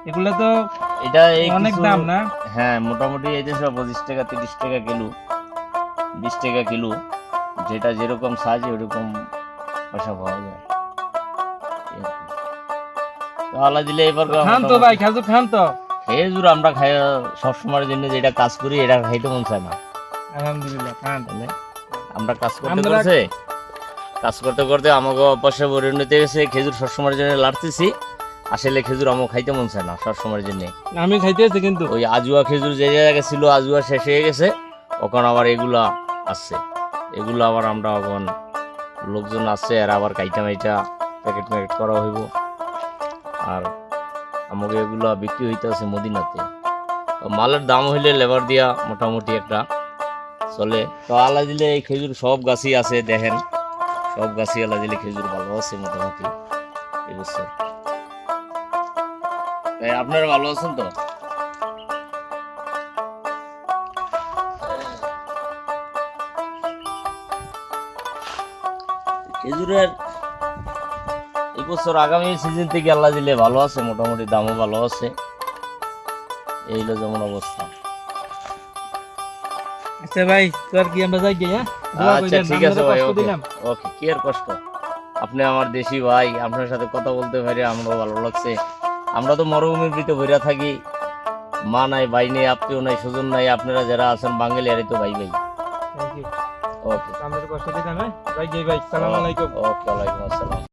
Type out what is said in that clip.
এগুলো তো এটা এই অনেক কিছু- দাম না? হ্যাঁ মোটামুটি এই যে সব 25 টাকা 30 টাকা কিলো, 20 টাকা কিলো, যেটা যেরকম সাইজ ওরকম পয়সা পাওয়া যায়। এই আর কি। তো আল্লাহ দিলে এবার খান তো ভাই, খেজুর খান তো। খেজুর আমরা খাই সবসময়ের জন্য, যেটা কাজ করি এটা খাইতে মন চায় না। আলহামদুলিল্লাহ খান। তাহলে আমরা কাজ করতে আমরা করতে কাজ করতে করতে আমাকে অভ্যাসে পরিণত গেছে, খেজুর সবসময়ের জন্য লাড়তেছি। আসলে খেজুর আমার খাইতে মন চায় না সবসময়ের জন্য। আমি খাইতে আছি কিন্তু ওই আজুয়া খেজুর যে জায়গায় ছিল, আজুয়া শেষ হয়ে গেছে, ওখানে আবার এগুলা আসছে। এগুলো আবার আমরা এখন লোকজন আসছে আর আবার কাইটা মাইটা প্যাকেট ম্যাকেট করা হইব। আর আমাকে এগুলো বিক্রি হইতে আছে মদিনাতে। তো মালের দাম হইলে লেবার দিয়া মোটামুটি একটা চলে। তো আল্লাহ দিলে এই খেজুর সব গাছই আছে, দেখেন সব গাছই আল্লাহ দিলে খেজুর ভালো আছে মোটামুটি এবছর। তাই আপনারা ভালো আছেন তো? খেজুরের এই বছর আগামী সিজন থেকে আল্লাহ দিলে ভালো আছে, মোটামুটি দামও ভালো আছে। এই হলো যেমন অবস্থা। আচ্ছা ভাই, তোর কি আমরা যাই গিয়ে? দোয়া আচ্ছা কইরেন, ঠিক আছে আপনারা ভাই, কষ্ট ওকে দিলাম। ওকে, কি আর কষ্ট। আপনি আমার দেশি ভাই, আপনার সাথে কথা বলতে পারি আমারও ভালো লাগছে। আমরা তো মরুভূমির ভিতরে ভইরা থাকি, মা নাই, ভাই নেই, আত্মীয় নাই, স্বজন নাই। আপনারা যারা আছেন বাঙালি আরই তো ভাই ভাই। Thank you. ওকে আমরা কষ্ট দিলাম, হ্যাঁ? যাই গিয়ে ভাই, সালাম আলাইকুম। ওকে, ওয়ালাইকুম আসসালাম।